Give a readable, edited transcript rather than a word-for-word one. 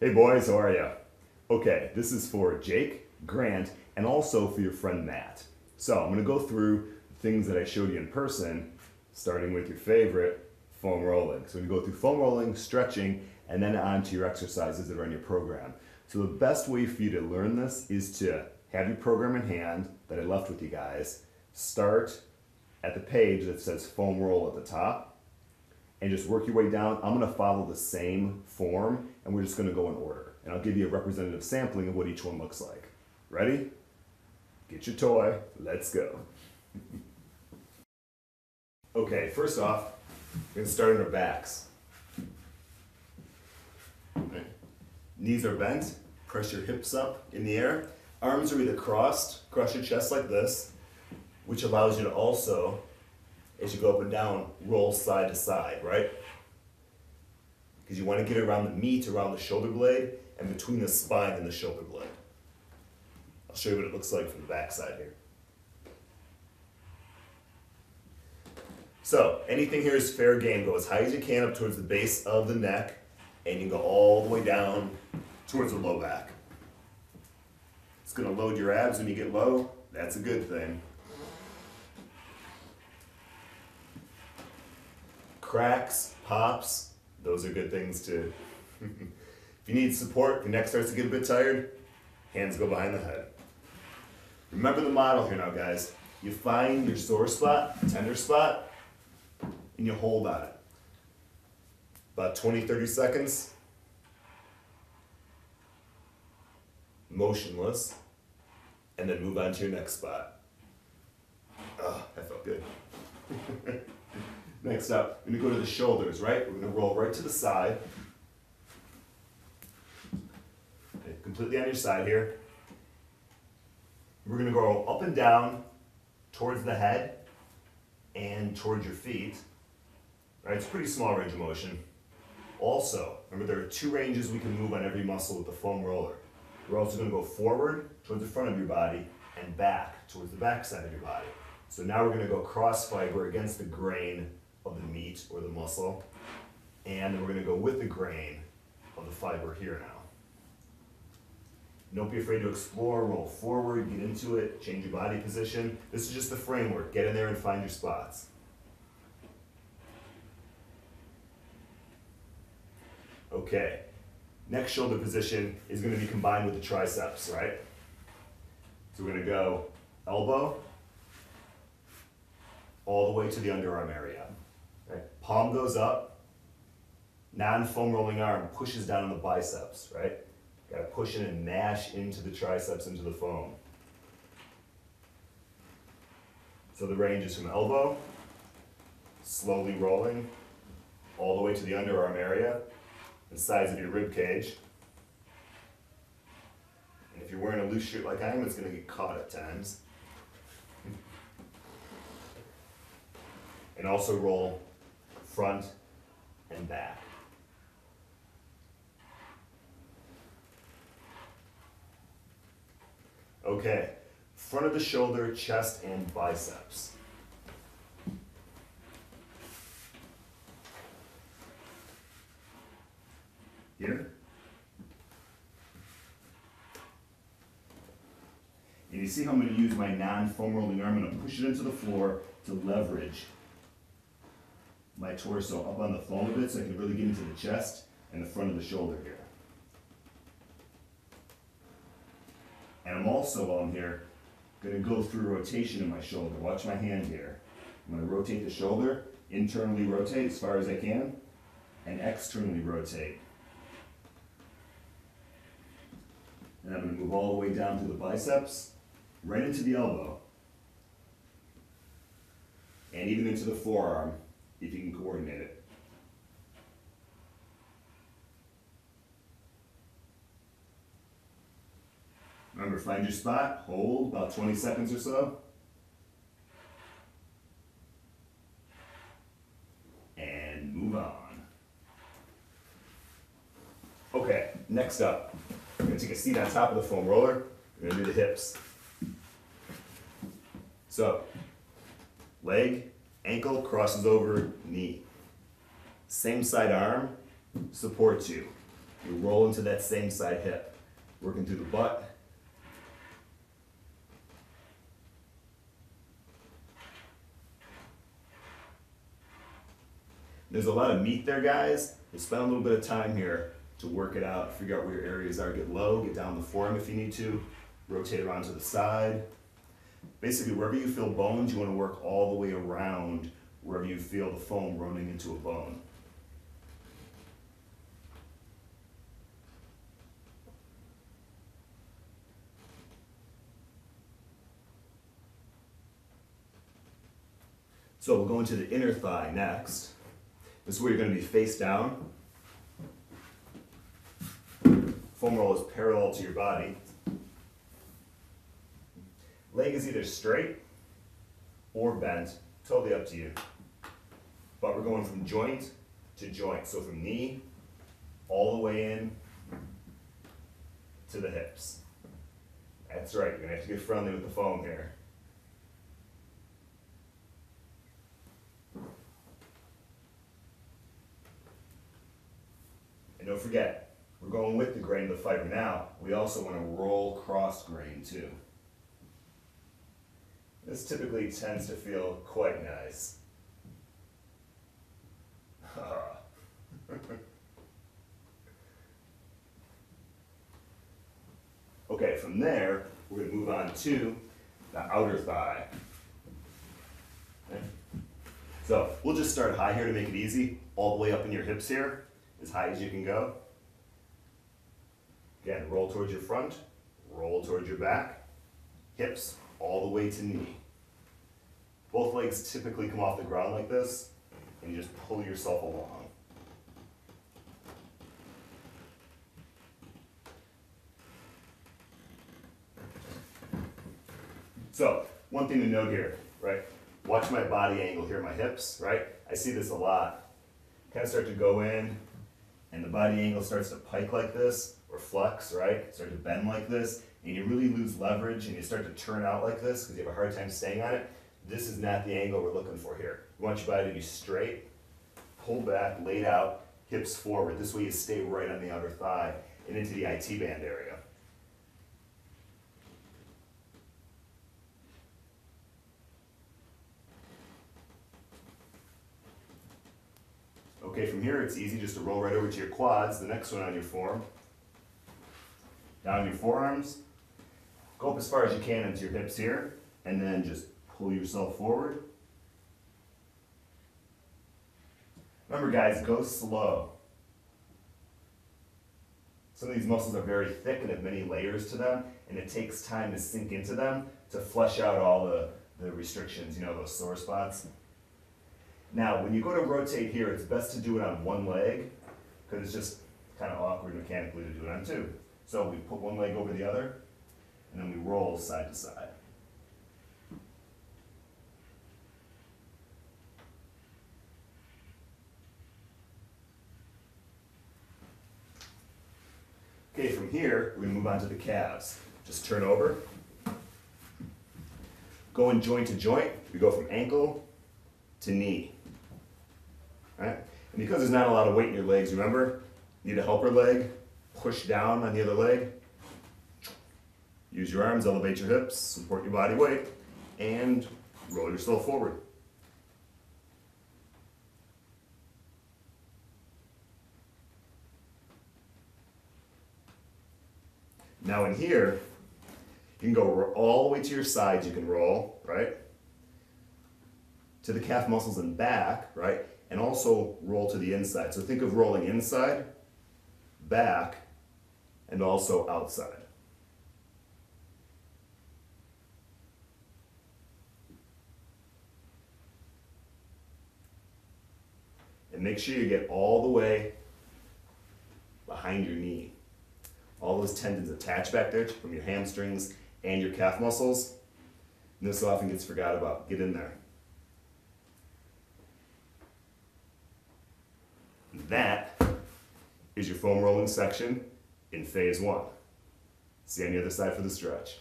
Hey boys, how are ya? Okay, this is for Jake, Grant, and also for your friend Matt. So I'm gonna go through the things that I showed you in person, starting with your favorite, foam rolling. So we go through foam rolling, stretching, and then on to your exercises that are in your program. So the best way for you to learn this is to have your program in hand that I left with you guys. Start at the page that says foam roll at the top, and just work your way down. I'm gonna follow the same form, and we're just gonna go in order. And I'll give you a representative sampling of what each one looks like. Ready? Get your toy, let's go. Okay, first off, we're gonna start on our backs. Right. Knees are bent, press your hips up in the air. Arms are either crossed, cross your chest like this, which allows you to also, as you go up and down, roll side to side, right? Because you want to get it around the meat, around the shoulder blade, and between the spine and the shoulder blade. I'll show you what it looks like from the back side here. So, anything here is fair game. Go as high as you can up towards the base of the neck, and you go all the way down towards the low back. It's going to load your abs when you get low. That's a good thing. Cracks, pops, those are good things too. If you need support, if your neck starts to get a bit tired, hands go behind the head. Remember the model here now, guys. You find your sore spot, tender spot, and you hold on it. About 20-30 seconds. Motionless. And then move on to your next spot. Oh, that felt good. Next up, we're gonna go to the shoulders, right? We're gonna roll right to the side. Okay, completely on your side here. We're gonna go up and down towards the head and towards your feet. Right, it's a pretty small range of motion. Also, remember there are two ranges we can move on every muscle with the foam roller. We're also gonna go forward towards the front of your body and back towards the back side of your body. So now we're gonna go cross fiber against the grain of the meat or the muscle, and then we're going to go with the grain of the fiber here now. Don't be afraid to explore, roll forward, get into it, change your body position. This is just the framework. Get in there and find your spots. Okay, next shoulder position is going to be combined with the triceps, right? So we're going to go elbow all the way to the underarm area. Right. Palm goes up, non-foam rolling arm pushes down on the biceps, right? Gotta push in and mash into the triceps, into the foam. So the range is from elbow, slowly rolling, all the way to the underarm area, the size of your rib cage. And if you're wearing a loose shirt like I am, it's gonna get caught at times. And also roll front and back. Okay, front of the shoulder, chest, and biceps. Here. And you see how I'm going to use my non-foam rolling arm. I'm going to push it into the floor to leverage my torso up on the foam a bit so I can really get into the chest and the front of the shoulder here. And I'm also, while I'm here, going to go through rotation in my shoulder. Watch my hand here. I'm going to rotate the shoulder, internally rotate as far as I can, and externally rotate. And I'm going to move all the way down to the biceps, right into the elbow, and even into the forearm, if you can coordinate it. Remember, find your spot, hold about 20 seconds or so. And move on. Okay, next up, we're going to take a seat on top of the foam roller. We're going to do the hips. So, leg, ankle crosses over knee. Same side arm supports you. You roll into that same side hip, working through the butt. There's a lot of meat there, guys. You spend a little bit of time here to work it out, figure out where your areas are, get low, get down the forearm if you need to, rotate around to the side. Basically, wherever you feel bones, you want to work all the way around wherever you feel the foam running into a bone. So we'll go into the inner thigh next. This is where you're going to be face down. Foam roll is parallel to your body. Leg is either straight or bent, totally up to you. But we're going from joint to joint. So from knee all the way in to the hips. That's right, you're going to have to get friendly with the foam here. And don't forget, we're going with the grain of the fiber now. We also want to roll cross grain too. This typically tends to feel quite nice. Okay, from there, we're going to move on to the outer thigh. Okay. So we'll just start high here to make it easy, all the way up in your hips here, as high as you can go. Again, roll towards your front, roll towards your back, hips all the way to knee. Both legs typically come off the ground like this, and you just pull yourself along. So, one thing to note here, right? Watch my body angle here, my hips, right? I see this a lot. Kind of start to go in, and the body angle starts to pike like this, or flex, right? Start to bend like this, and you really lose leverage, and you start to turn out like this because you have a hard time staying on it. This is not the angle we're looking for here. We want your body to be straight, pulled back, laid out, hips forward. This way you stay right on the outer thigh and into the IT band area. Okay, from here it's easy just to roll right over to your quads, the next one on your form. Down your forearms. Go up as far as you can into your hips here, and then just pull yourself forward. Remember guys, go slow. Some of these muscles are very thick and have many layers to them, and it takes time to sink into them to flesh out all the restrictions, you know, those sore spots. Now, when you go to rotate here, it's best to do it on one leg, because it's just kind of awkward mechanically to do it on two. So we put one leg over the other, and then we roll side to side. Okay, from here, we're going to move on to the calves. Just turn over. Going joint to joint, we go from ankle to knee. All right? And because there's not a lot of weight in your legs, remember, you need a helper leg, push down on the other leg. Use your arms, elevate your hips, support your body weight, and roll yourself forward. Now in here, you can go all the way to your sides, you can roll, right? To the calf muscles and back, right? And also roll to the inside. So think of rolling inside, back, and also outside. And make sure you get all the way behind your knee. All those tendons attach back there from your hamstrings and your calf muscles. And this often gets forgot about. Get in there. That is your foam rolling section in phase one. See you on the other side for the stretch.